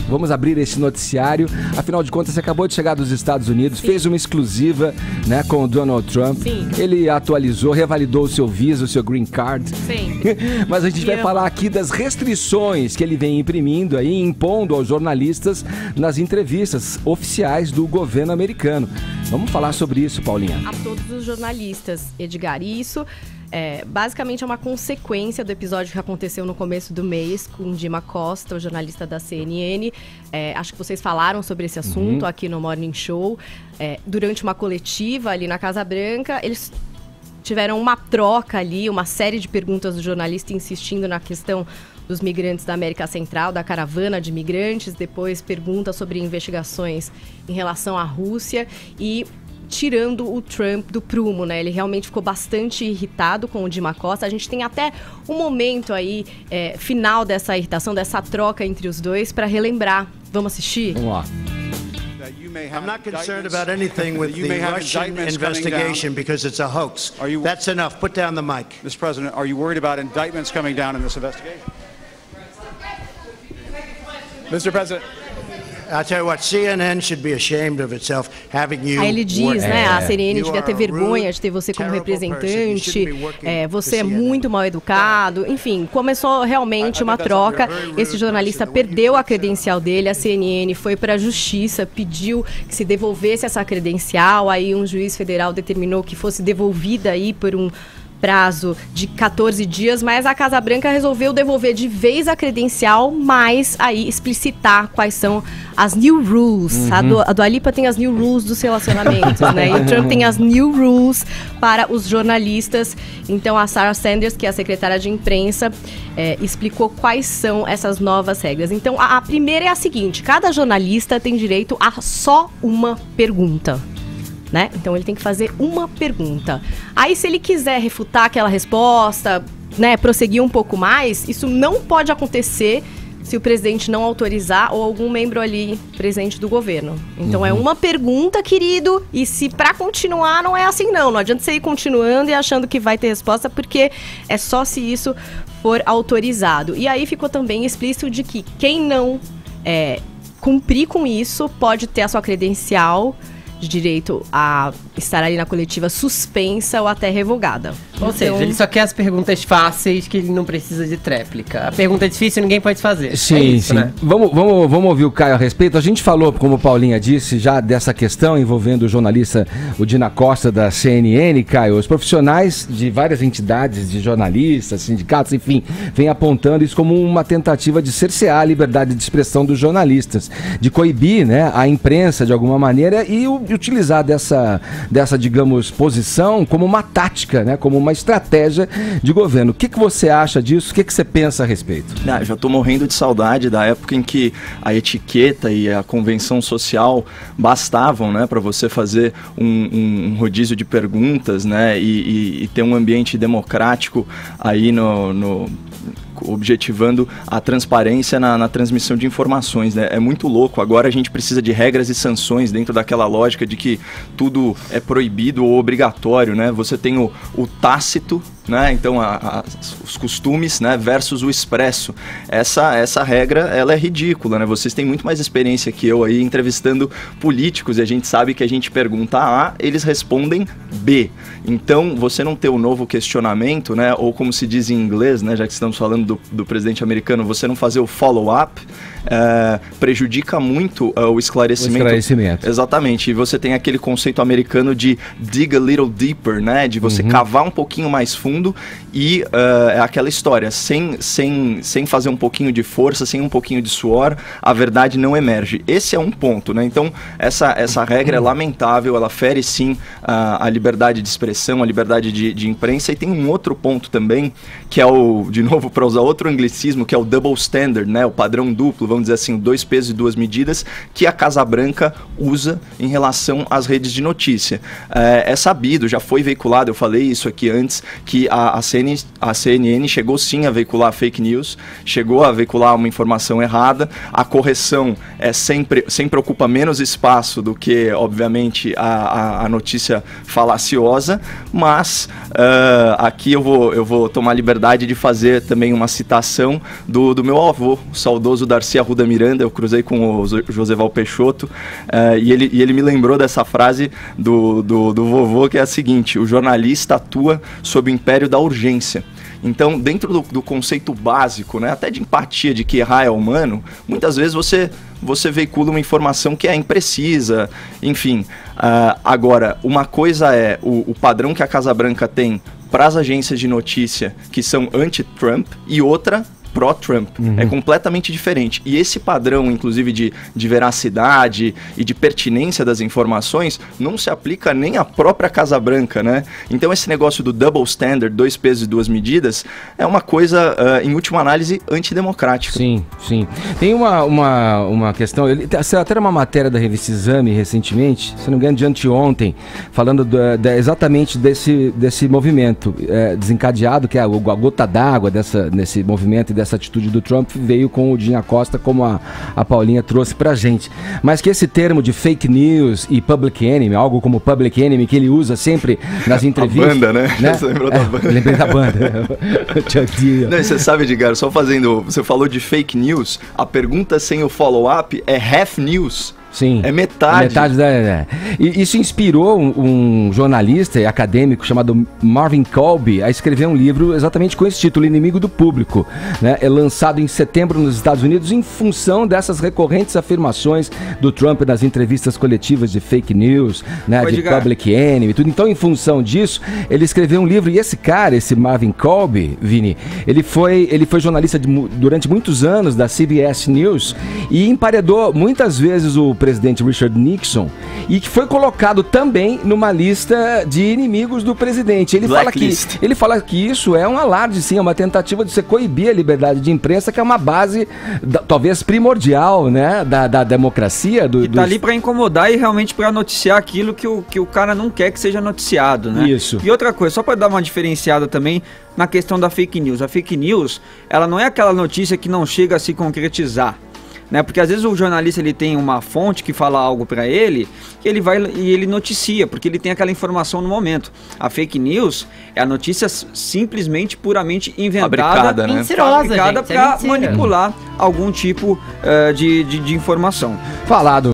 Vamos abrir esse noticiário. Afinal de contas, você acabou de chegar dos Estados Unidos, fez uma exclusiva, né, com o Donald Trump. Sim. Ele atualizou, revalidou o seu visa, o seu green card. Sim. Mas a gente vai falar aqui das restrições que ele vem imprimindo aí, impondo aos jornalistas nas entrevistas oficiais do governo americano. Vamos falar sobre isso, Paulinha. A todos os jornalistas, Edgar, e isso basicamente é uma consequência do episódio que aconteceu no começo do mês com Dima Costa, o jornalista da CNN. Acho que vocês falaram sobre esse assunto aqui no Morning Show. Durante uma coletiva ali na Casa Branca, eles tiveram uma troca ali, uma série de perguntas do jornalista insistindo na questão dos migrantes da América Central, da caravana de migrantes, depois pergunta sobre investigações em relação à Rússia e tirando o Trump do prumo, né? Ele realmente ficou bastante irritado com o Dima Costa. A gente tem até um momento aí, final dessa irritação, dessa troca entre os dois, para relembrar. Vamos assistir? Vamos lá. I'm not concerned about anything with the Russian investigation because it's a hoax. That's enough. Put down the mic. Mr. President, are you worried about indictments coming down in this investigation? Mr. President. I'll tell you what, CNN should be ashamed of itself having you. Aí ele diz, né, a CNN devia ter vergonha de ter você como representante, você é muito mal educado, enfim, começou realmente uma troca, esse jornalista perdeu a credencial dele, a CNN foi para a justiça, pediu que se devolvesse essa credencial, aí um juiz federal determinou que fosse devolvida aí por um prazo de 14 dias, mas a Casa Branca resolveu devolver de vez a credencial, mas aí explicitar quais são as new rules. A Dua Lipa tem as new rules dos relacionamentos, né? E o Trump tem as new rules para os jornalistas. Então a Sarah Sanders, que é a secretária de imprensa, explicou quais são essas novas regras. Então a primeira é a seguinte: cada jornalista tem direito a só uma pergunta. Né? Então ele tem que fazer uma pergunta. Aí se ele quiser refutar aquela resposta, né, prosseguir um pouco mais, isso não pode acontecer se o presidente não autorizar ou algum membro ali presente do governo. Então é uma pergunta, querido, e se pra continuar não é assim não adianta você ir continuando e achando que vai ter resposta, porque é só se isso for autorizado. E aí ficou também explícito de que quem não cumprir com isso pode ter a sua credencial de direito a estar ali na coletiva suspensa ou até revogada. Ou seja, ele só quer as perguntas fáceis que ele não precisa de tréplica. A pergunta difícil ninguém pode fazer. Sim, isso, sim. Né? Vamos ouvir o Caio a respeito. A gente falou, como Paulinha disse, já dessa questão envolvendo o jornalista o Dima Costa da CNN, Caio. Os profissionais de várias entidades, de jornalistas, sindicatos, enfim, vêm apontando isso como uma tentativa de cercear a liberdade de expressão dos jornalistas, de coibir, né, a imprensa de alguma maneira e utilizar dessa, digamos, posição como uma tática, né, como uma estratégia de governo. O que você acha disso? O que você pensa a respeito? Já estou morrendo de saudade da época em que a etiqueta e a convenção social bastavam, né, para você fazer um rodízio de perguntas, né, e ter um ambiente democrático aí objetivando a transparência na transmissão de informações, né? É muito louco. Agora a gente precisa de regras e sanções dentro daquela lógica de que tudo é proibido ou obrigatório, né? Você tem o tácito, né? Então os costumes, né, versus o expresso. Essa regra, ela é ridícula, né? Vocês têm muito mais experiência que eu aí entrevistando políticos e a gente sabe que a gente pergunta A, eles respondem B. Então você não ter o novo questionamento, né? Ou como se diz em inglês, né? Já que estamos falando do presidente americano, você não fazer o follow-up prejudica muito o esclarecimento. Exatamente. E você tem aquele conceito americano de dig a little deeper, né? De você cavar um pouquinho mais fundo e é aquela história, sem fazer um pouquinho de força, sem um pouquinho de suor, a verdade não emerge. Esse é um ponto, né? Então, essa regra é lamentável, ela fere sim a liberdade de expressão, a liberdade de imprensa, e tem um outro ponto também, que é de novo, para usar outro anglicismo, que é o double standard, né? O padrão duplo, vamos dizer assim, 2 pesos e 2 medidas, que a Casa Branca usa em relação às redes de notícia. É sabido, já foi veiculado, eu falei isso aqui antes, que a CNN chegou sim a veicular fake news, chegou a veicular uma informação errada, a correção sempre ocupa menos espaço do que, obviamente, a notícia falaciosa, mas aqui eu vou tomar liberdade de fazer também uma citação do meu avô, o saudoso Darcy Arruda Miranda, eu cruzei com o Joseval Peixoto, e ele me lembrou dessa frase do vovô, que é a seguinte: o jornalista atua sob o império da urgência. Então, dentro do conceito básico, né, até de empatia, de que errar é humano, muitas vezes você veicula uma informação que é imprecisa, enfim. Agora, uma coisa é o padrão que a Casa Branca tem para as agências de notícia que são anti-Trump, e outra pró-Trump. É completamente diferente. E esse padrão, inclusive, de veracidade e de pertinência das informações, não se aplica nem à própria Casa Branca, né? Então, esse negócio do double standard, 2 pesos e 2 medidas, é uma coisa, em última análise, antidemocrática. Sim, sim. Tem uma questão, saiu até uma matéria da revista Exame recentemente, se não me engano, de anteontem, falando exatamente desse movimento desencadeado, que é a gota d'água nesse movimento e dessa atitude do Trump, veio com o Dinha Costa, como a Paulinha trouxe pra gente. Mas que esse termo de fake news e public enemy, algo como public enemy, que ele usa sempre nas entrevistas. A banda, né? Você lembrou da banda? Lembrei da banda. Não, você sabe, Edgar, só fazendo... Você falou de fake news, a pergunta sem o follow-up é half news. Sim. É metade. E isso inspirou um jornalista e acadêmico chamado Marvin Colby a escrever um livro exatamente com esse título, Inimigo do Público, né? É lançado em setembro nos Estados Unidos em função dessas recorrentes afirmações do Trump nas entrevistas coletivas de fake news, né? De public enemy, tudo. Então, em função disso, ele escreveu um livro, e esse cara, esse Marvin Colby, Vini, ele foi jornalista durante muitos anos da CBS News e emparedou muitas vezes o presidente Richard Nixon, e que foi colocado também numa lista de inimigos do presidente. Ele fala que isso é um alarde, sim, é uma tentativa de você coibir a liberdade de imprensa, que é uma base talvez primordial, né, da democracia. Que tá ali para incomodar e realmente para noticiar aquilo que o cara não quer que seja noticiado, né? Isso. E outra coisa, só para dar uma diferenciada também na questão da fake news. A fake news, ela não é aquela notícia que não chega a se concretizar, né? Porque às vezes o jornalista ele tem uma fonte que fala algo para ele, que ele vai e ele noticia, porque ele tem aquela informação no momento. A fake news é a notícia simplesmente, puramente inventada, fabricada, né? Mentirosa, fabricada para manipular algum tipo de informação. Falado.